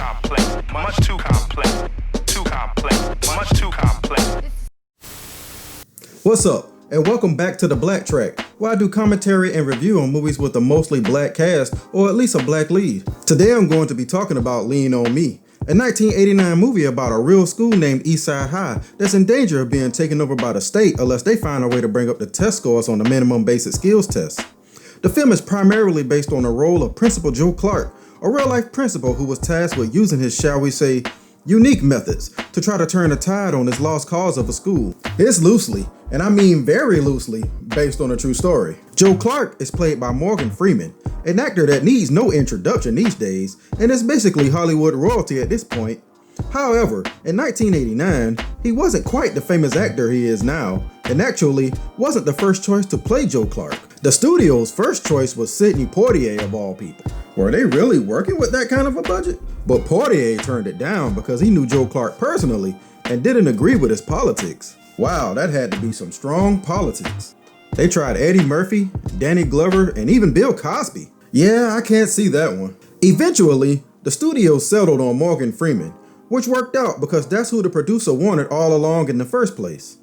complex, much too complex, too complex, much too complex. What's up, and welcome back to the BlackTrack, where I do commentary and review on movies with a mostly black cast, or at least a black lead. Today I'm going to be talking about Lean On Me, a 1989 movie about a real school named Eastside High that's in danger of being taken over by the state unless they find a way to bring up the test scores on the minimum basic skills test. The film is primarily based on the role of Principal Joe Clark, a real-life principal who was tasked with using his, shall we say, unique methods to try to turn the tide on this lost cause of a school. It's loosely, and I mean very loosely, based on a true story. Joe Clark is played by Morgan Freeman, an actor that needs no introduction these days, and is basically Hollywood royalty at this point. However, in 1989, he wasn't quite the famous actor he is now, and actually wasn't the first choice to play Joe Clark. The studio's first choice was Sidney Poitier of all people. Were they really working with that kind of a budget? But Poitier turned it down because he knew Joe Clark personally and didn't agree with his politics. Wow, that had to be some strong politics. They tried Eddie Murphy, Danny Glover, and even Bill Cosby. Yeah, I can't see that one. Eventually, the studio settled on Morgan Freeman, which worked out because that's who the producer wanted all along in the first place.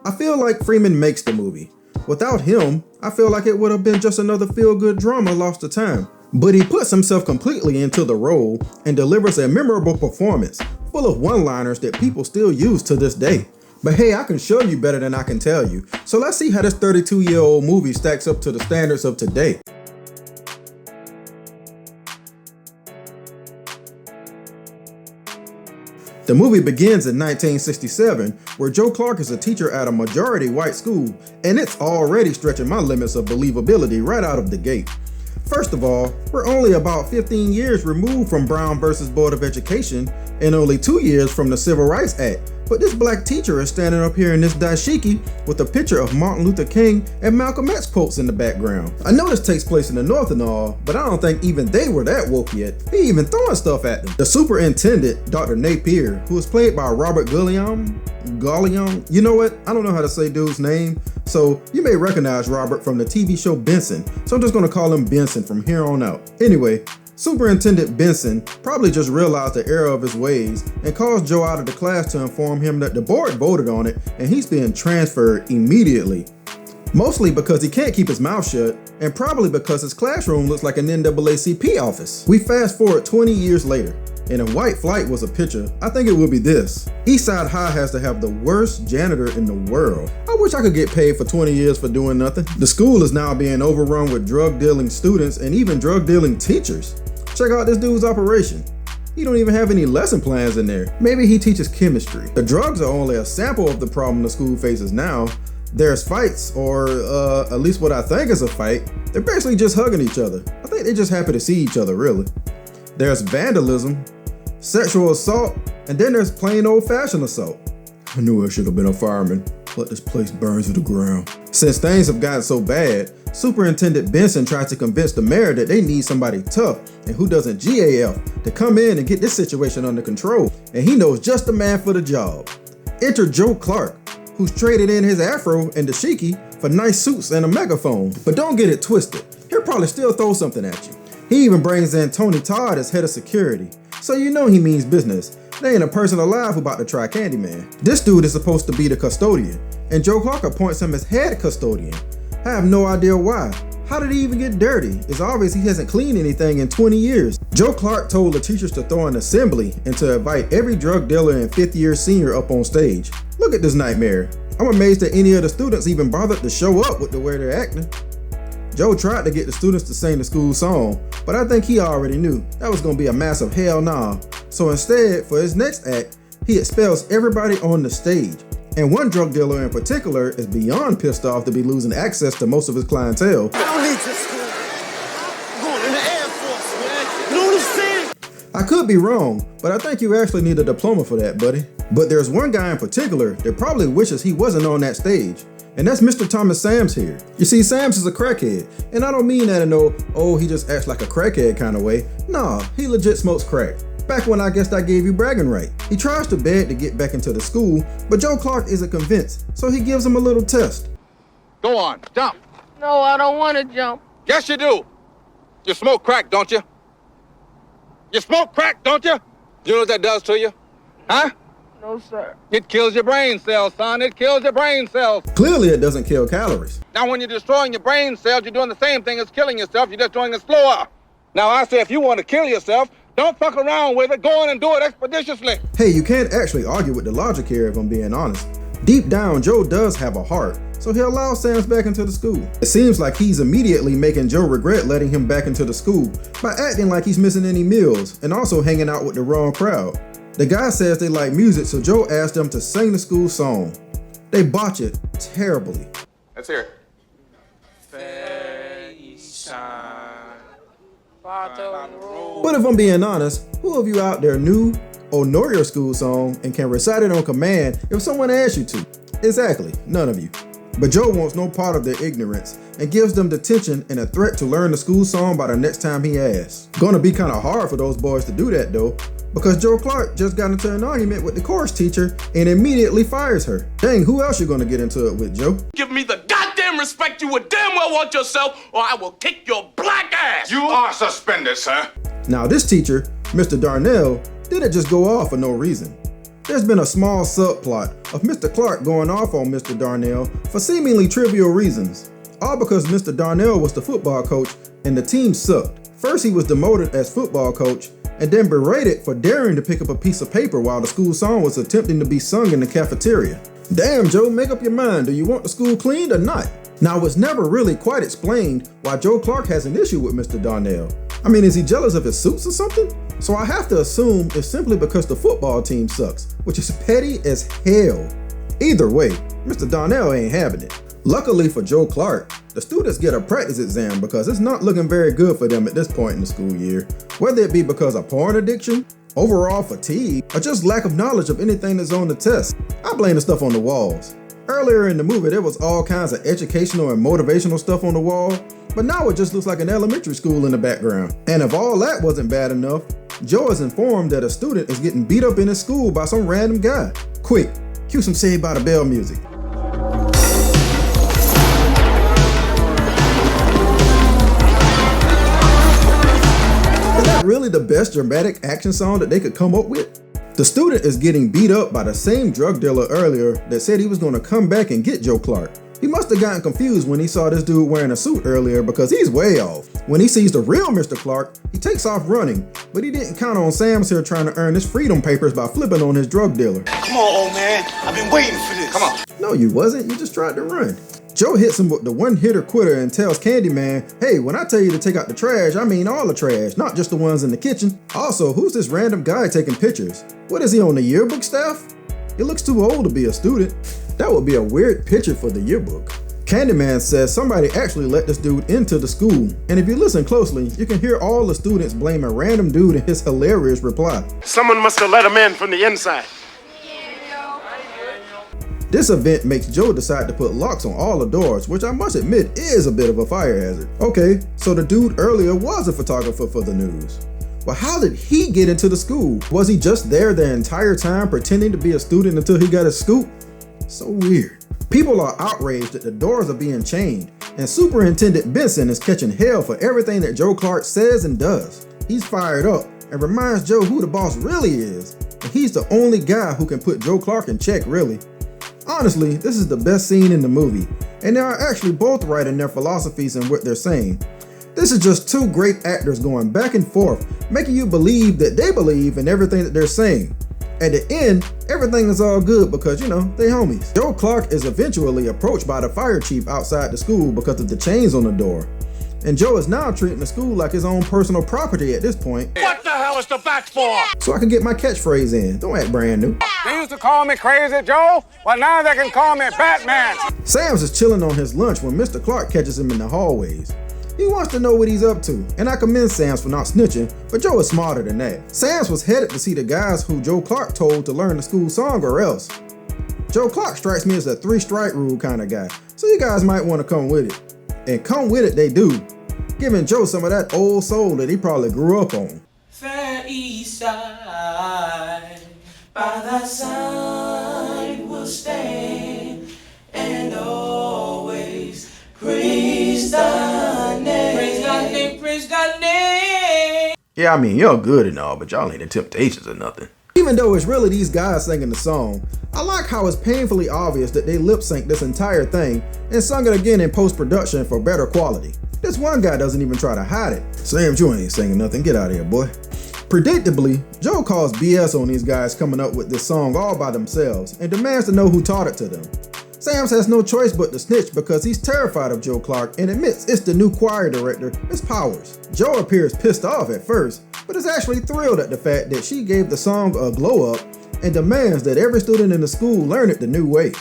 I feel like Freeman makes the movie. Without him, I feel like it would have been just another feel-good drama lost to time. But he puts himself completely into the role and delivers a memorable performance full of one-liners that people still use to this day. But hey, I can show you better than I can tell you. So let's see how this 32-year-old movie stacks up to the standards of today. The movie begins in 1967, where Joe Clark is a teacher at a majority white school, and it's already stretching my limits of believability right out of the gate. First of all, we're only about 15 years removed from Brown versus Board of Education and only 2 years from the Civil Rights Act, but this black teacher is standing up here in this dashiki with a picture of Martin Luther King and Malcolm X quotes in the background. I know this takes place in the North and all, but I don't think even they were that woke yet. He even throwing stuff at them. The superintendent, Dr. Napier, who is played by Robert Gulliam, you know what? I don't know how to say dude's name, so you may recognize Robert from the TV show Benson, so I'm just gonna call him Benson from here on out. Anyway, Superintendent Benson probably just realized the error of his ways and calls Joe out of the class to inform him that the board voted on it and he's being transferred immediately. Mostly because he can't keep his mouth shut, and probably because his classroom looks like an NAACP office. We fast forward 20 years later, and if White Flight was a picture, I think it would be this. Eastside High has to have the worst janitor in the world. I wish I could get paid for 20 years for doing nothing. The school is now being overrun with drug dealing students and even drug dealing teachers. Check out this dude's operation. He don't even have any lesson plans in there. Maybe he teaches chemistry. The drugs are only a sample of the problem the school faces now. There's fights, or at least what I think is a fight. They're basically just hugging each other. I think they're just happy to see each other, really. There's vandalism, sexual assault, and then there's plain old-fashioned assault. I knew I should have been a fireman. Let this place burn to the ground. Since things have gotten so bad, Superintendent Benson tries to convince the mayor that they need somebody tough and who doesn't GAF to come in and get this situation under control, and he knows just the man for the job. Enter Joe Clark, who's traded in his afro and dashiki for nice suits and a megaphone. But don't get it twisted, he'll probably still throw something at you. He even brings in Tony Todd as head of security, so you know he means business. There ain't a person alive who about to try Candyman. This dude is supposed to be the custodian, and Joe Clark appoints him as head custodian. I have no idea why. How did he even get dirty? It's obvious he hasn't cleaned anything in 20 years. Joe Clark told the teachers to throw an assembly and to invite every drug dealer and 5th year senior up on stage. Look at this nightmare. I'm amazed that any of the students even bothered to show up with the way they're acting. Joe tried to get the students to sing the school song, but I think he already knew that was gonna be a massive hell nah. So instead, for his next act, he expels everybody on the stage. And one drug dealer in particular is beyond pissed off to be losing access to most of his clientele. I don't need this school. I'm going in the Air Force, man. You know what I'm saying? I could be wrong, but I think you actually need a diploma for that, buddy. But there's one guy in particular that probably wishes he wasn't on that stage, and that's Mr. Thomas Sams here. You see, Sams is a crackhead, and I don't mean that in no, oh, he just acts like a crackhead kind of way. Nah, he legit smokes crack. Back when I guess I gave you bragging right. He tries to beg to get back into the school, but Joe Clark isn't convinced, so he gives him a little test. Go on, jump. No, I don't want to jump. Yes, you do. You smoke crack, don't you? You smoke crack, don't you? You know what that does to you? Huh? No, sir. It kills your brain cells, son. It kills your brain cells. Clearly, it doesn't kill calories. Now, when you're destroying your brain cells, you're doing the same thing as killing yourself. You're just doing it slower. Now, I say if you want to kill yourself, don't fuck around with it. Go on and do it expeditiously. Hey, you can't actually argue with the logic here if I'm being honest. Deep down, Joe does have a heart, so he allows Sam's back into the school. It seems like he's immediately making Joe regret letting him back into the school by acting like he's missing any meals and also hanging out with the wrong crowd. The guy says they like music, so Joe asks them to sing the school song. They botch it terribly. Let's hear it. But if I'm being honest, who of you out there knew or know your school song and can recite it on command if someone asks you to? Exactly, none of you. But Joe wants no part of their ignorance and gives them detention and a threat to learn the school song by the next time he asks. Gonna be kinda hard for those boys to do that though, because Joe Clark just got into an argument with the chorus teacher and immediately fires her. Dang, who else you gonna get into it with, Joe? Give me the goddamn respect you would damn well want yourself, or I will kick your black ass! You are suspended, sir. Now this teacher, Mr. Darnell, didn't just go off for no reason. There's been a small subplot of Mr. Clark going off on Mr. Darnell for seemingly trivial reasons, all because Mr. Darnell was the football coach and the team sucked. First he was demoted as football coach and then berated for daring to pick up a piece of paper while the school song was attempting to be sung in the cafeteria. Damn, Joe, make up your mind. Do you want the school cleaned or not? Now, it's never really quite explained why Joe Clark has an issue with Mr. Darnell. I mean, is he jealous of his suits or something? So I have to assume it's simply because the football team sucks, which is petty as hell. Either way, Mr. Darnell ain't having it. Luckily for Joe Clark, the students get a practice exam because it's not looking very good for them at this point in the school year, whether it be because of porn addiction, overall fatigue, or just lack of knowledge of anything that's on the test. I blame the stuff on the walls. Earlier in the movie, there was all kinds of educational and motivational stuff on the wall, but now it just looks like an elementary school in the background. And if all that wasn't bad enough, Joe is informed that a student is getting beat up in his school by some random guy. Quick, cue some Saved by the Bell music. Is that really the best dramatic action song that they could come up with? The student is getting beat up by the same drug dealer earlier that said he was going to come back and get Joe Clark. He must have gotten confused when he saw this dude wearing a suit earlier because he's way off. When he sees the real Mr. Clark, he takes off running, but he didn't count on Sam's here trying to earn his freedom papers by flipping on his drug dealer. Come on, old man. I've been waiting for this. Come on. No, you wasn't. You just tried to run. Joe hits him with the one-hitter quitter and tells Candyman, hey, when I tell you to take out the trash, I mean all the trash, not just the ones in the kitchen. Also, who's this random guy taking pictures? What is he, on the yearbook staff? He looks too old to be a student. That would be a weird picture for the yearbook. Candyman says somebody actually let this dude into the school, and if you listen closely, you can hear all the students blame a random dude in his hilarious reply. Someone must have let him in from the inside. This event makes Joe decide to put locks on all the doors, which I must admit is a bit of a fire hazard. Okay, so the dude earlier was a photographer for the news. Well, how did he get into the school? Was he just there the entire time pretending to be a student until he got his scoop? So weird. People are outraged that the doors are being chained, and Superintendent Benson is catching hell for everything that Joe Clark says and does. He's fired up and reminds Joe who the boss really is, and he's the only guy who can put Joe Clark in check, really. Honestly, this is the best scene in the movie, and they are actually both right in their philosophies and what they're saying. This is just two great actors going back and forth, making you believe that they believe in everything that they're saying. At the end, everything is all good because, you know, they homies. Joe Clark is eventually approached by the fire chief outside the school because of the chains on the door. And Joe is now treating the school like his own personal property at this point. What the hell is the bat for? So I can get my catchphrase in. Don't act brand new. They used to call me Crazy Joe. Well, now they can call me Batman. Sam's is chilling on his lunch when Mr. Clark catches him in the hallways. He wants to know what he's up to, and I commend Sam's for not snitching, but Joe is smarter than that. Sam's was headed to see the guys who Joe Clark told to learn the school song or else. Joe Clark strikes me as a 3-strike rule kind of guy, so you guys might want to come with it. And come with it they do, giving Joe some of that old soul that he probably grew up on. Fair Eastside, by thy side will stand, and always praise thy name. Praise thy name, praise thy name. Yeah, I mean, y'all good and all, but y'all ain't in Temptations or nothing. Even though it's really these guys singing the song, I like how it's painfully obvious that they lip synced this entire thing and sung it again in post-production for better quality. This one guy doesn't even try to hide it. Sam, you ain't singing nothing, get out of here, boy. Predictably, Joe calls BS on these guys coming up with this song all by themselves and demands to know who taught it to them. Sam's has no choice but to snitch because he's terrified of Joe Clark and admits it's the new choir director, Miss Powers. Joe appears pissed off at first, but is actually thrilled at the fact that she gave the song a glow up and demands that every student in the school learn it the new way.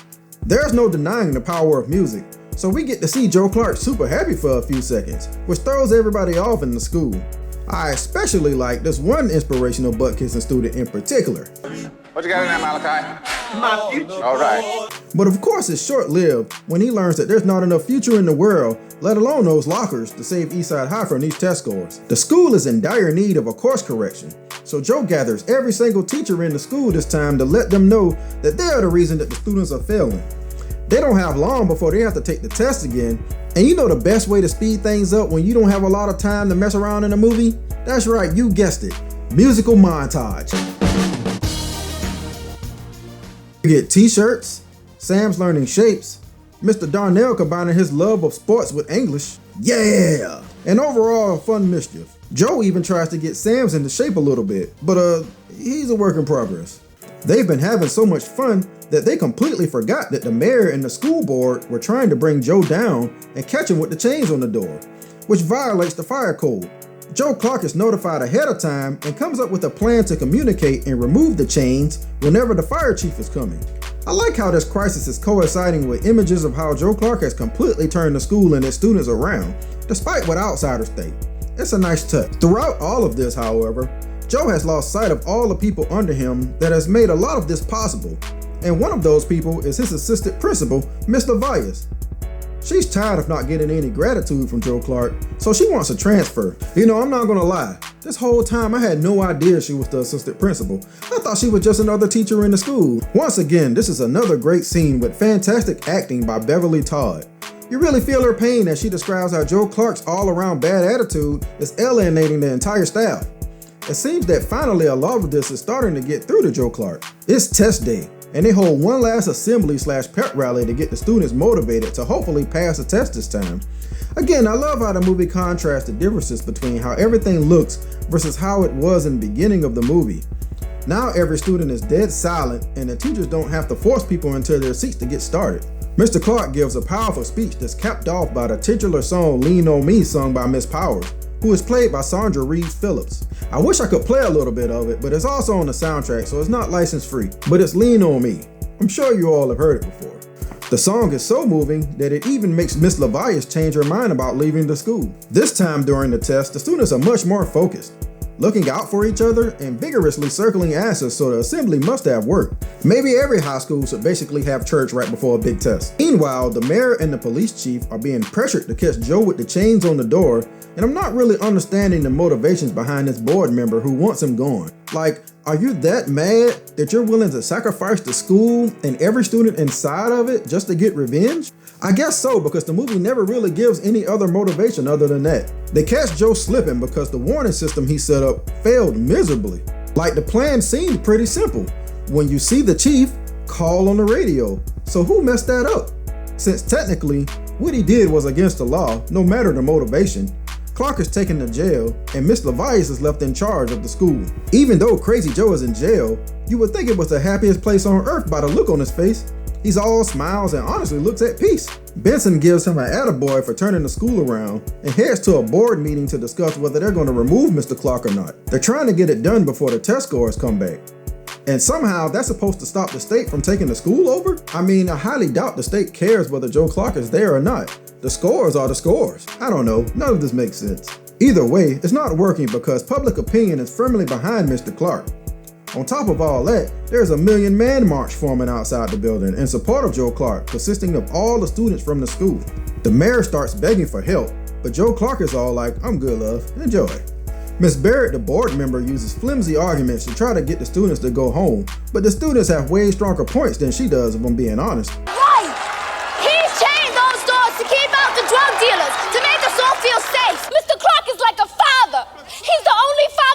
There's no denying the power of music, so we get to see Joe Clark super happy for a few seconds, which throws everybody off in the school. I especially like this one inspirational butt-kissing student in particular. What you got in there, Malachi? My future. All right. But of course it's short-lived when he learns that there's not enough future in the world, let alone those lockers, to save Eastside High from these test scores. The school is in dire need of a course correction, so Joe gathers every single teacher in the school this time to let them know that they are the reason that the students are failing. They don't have long before they have to take the test again, and you know the best way to speed things up when you don't have a lot of time to mess around in a movie? That's right, you guessed it, musical montage. You get t-shirts, Sam's learning shapes, Mr. Darnell combining his love of sports with English, yeah, and overall fun mischief. Joe even tries to get Sam's into shape a little bit, but he's a work in progress. They've been having so much fun that they completely forgot that the mayor and the school board were trying to bring Joe down and catch him with the chains on the door, which violates the fire code. Joe Clark is notified ahead of time and comes up with a plan to communicate and remove the chains whenever the fire chief is coming. I like how this crisis is coinciding with images of how Joe Clark has completely turned the school and its students around, despite what outsiders think. It's a nice touch. Throughout all of this, however, Joe has lost sight of all the people under him that has made a lot of this possible, and one of those people is his assistant principal, Miss Levias. She's tired of not getting any gratitude from Joe Clark, so she wants a transfer. You know, I'm not gonna lie, this whole time I had no idea she was the assistant principal. I thought she was just another teacher in the school. Once again, this is another great scene with fantastic acting by Beverly Todd. You really feel her pain as she describes how Joe Clark's all-around bad attitude is alienating the entire staff. It seems that finally a lot of this is starting to get through to Joe Clark. It's test day, and they hold one last assembly/pep rally to get the students motivated to hopefully pass the test this time. Again, I love how the movie contrasts the differences between how everything looks versus how it was in the beginning of the movie. Now every student is dead silent, and the teachers don't have to force people into their seats to get started. Mr. Clark gives a powerful speech that's capped off by the titular song Lean On Me sung by Miss Powers, who is played by Sandra Reeves Phillips. I wish I could play a little bit of it, but it's also on the soundtrack, so it's not license free. But it's Lean On Me. I'm sure you all have heard it before. The song is so moving that it even makes Miss Levias change her mind about leaving the school. This time during the test, the students are much more focused, looking out for each other and vigorously circling answers, so the assembly must have worked. Maybe every high school should basically have church right before a big test. Meanwhile, the mayor and the police chief are being pressured to catch Joe with the chains on the door, and I'm not really understanding the motivations behind this board member who wants him gone. Like, are you that mad that you're willing to sacrifice the school and every student inside of it just to get revenge? I guess so, because the movie never really gives any other motivation other than that. They catch Joe slipping because the warning system he set up failed miserably. Like, the plan seemed pretty simple. When you see the chief, call on the radio. So who messed that up? Since technically, what he did was against the law, no matter the motivation, Clark is taken to jail, and Miss Levias is left in charge of the school. Even though Crazy Joe is in jail, you would think it was the happiest place on earth by the look on his face. He's all smiles and honestly looks at peace. Benson gives him an attaboy for turning the school around and heads to a board meeting to discuss whether they're going to remove Mr. Clark or not. They're trying to get it done before the test scores come back. And somehow that's supposed to stop the state from taking the school over? I mean, I highly doubt the state cares whether Joe Clark is there or not. The scores are the scores. I don't know, none of this makes sense. Either way, it's not working because public opinion is firmly behind Mr. Clark. On top of all that, there's a million-man march forming outside the building in support of Joe Clark, consisting of all the students from the school. The mayor starts begging for help, but Joe Clark is all like, "I'm good, love, enjoy." Miss Barrett, the board member, uses flimsy arguments to try to get the students to go home, but the students have way stronger points than she does, if I'm being honest. Right! He's chained those doors to keep out the drug dealers, to make us all feel safe. Mr. Clark is like a father. He's the only father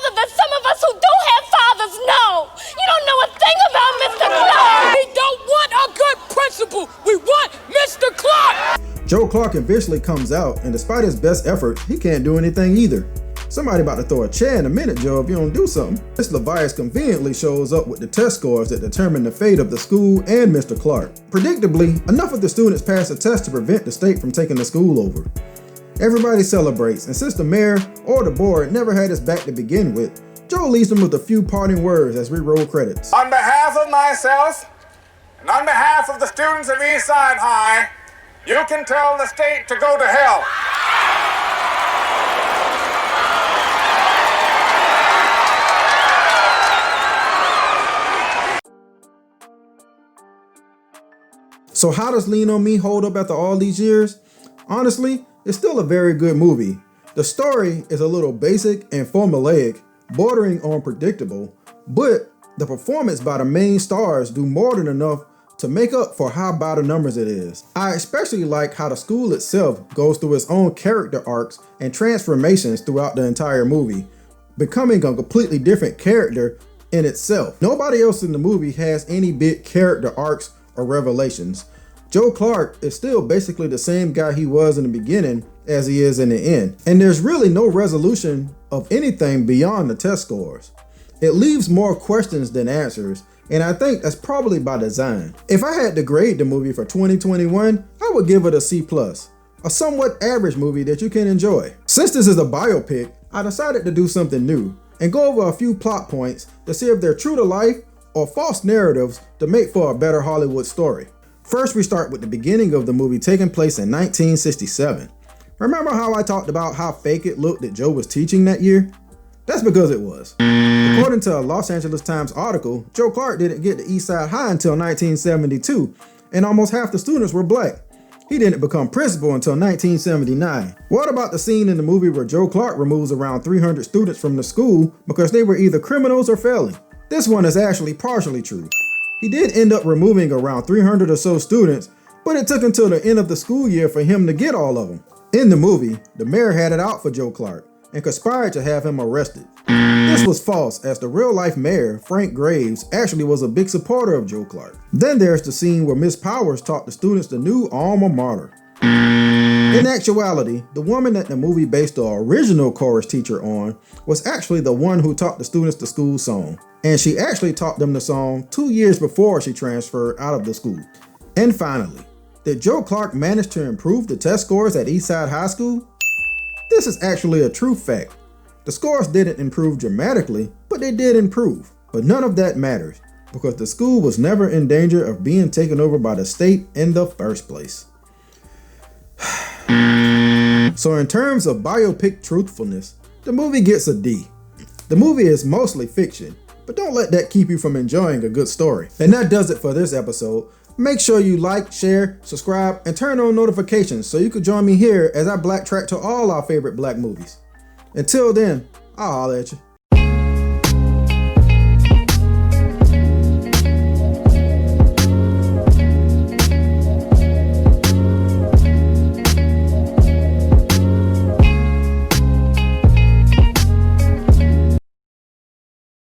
Joe Clark eventually comes out, and despite his best efforts, he can't do anything either. Somebody about to throw a chair in a minute, Joe, if you don't do something. Miss Levias conveniently shows up with the test scores that determine the fate of the school and Mr. Clark. Predictably, enough of the students pass the test to prevent the state from taking the school over. Everybody celebrates, and since the mayor or the board never had his back to begin with, Joe leaves them with a few parting words as we roll credits. On behalf of myself, and on behalf of the students of Eastside High, you can tell the state to go to hell. So how does Lean On Me hold up after all these years? Honestly, it's still a very good movie. The story is a little basic and formulaic, bordering on predictable, but the performance by the main stars do more than enough to make up for how by the numbers it is. I especially like how the school itself goes through its own character arcs and transformations throughout the entire movie, becoming a completely different character in itself. Nobody else in the movie has any big character arcs or revelations. Joe Clark is still basically the same guy he was in the beginning as he is in the end. And there's really no resolution of anything beyond the test scores. It leaves more questions than answers, and I think that's probably by design. If I had to grade the movie for 2021, I would give it a C+, a somewhat average movie that you can enjoy. Since this is a biopic, I decided to do something new and go over a few plot points to see if they're true to life or false narratives to make for a better Hollywood story. First, we start with the beginning of the movie taking place in 1967. Remember how I talked about how fake it looked that Joe was teaching that year? That's because it was. According to a Los Angeles Times article, Joe Clark didn't get to Eastside High until 1972, and almost half the students were black. He didn't become principal until 1979. What about the scene in the movie where Joe Clark removes around 300 students from the school because they were either criminals or failing? This one is actually partially true. He did end up removing around 300 or so students, but it took until the end of the school year for him to get all of them. In the movie, the mayor had it out for Joe Clark and conspired to have him arrested. This was false, as the real-life mayor, Frank Graves, actually was a big supporter of Joe Clark. Then there's the scene where Miss Powers taught the students the new alma mater. In actuality, the woman that the movie based the original chorus teacher on was actually the one who taught the students the school song. And she actually taught them the song 2 years before she transferred out of the school. And finally, did Joe Clark manage to improve the test scores at Eastside High School? This is actually a true fact. The scores didn't improve dramatically, but they did improve. But none of that matters, because the school was never in danger of being taken over by the state in the first place. So in terms of biopic truthfulness, the movie gets a D. The movie is mostly fiction, but don't let that keep you from enjoying a good story. And that does it for this episode. Make sure you like, share, subscribe, and turn on notifications so you can join me here as I BlackTrack to all our favorite black movies. Until then, I'll holler at you.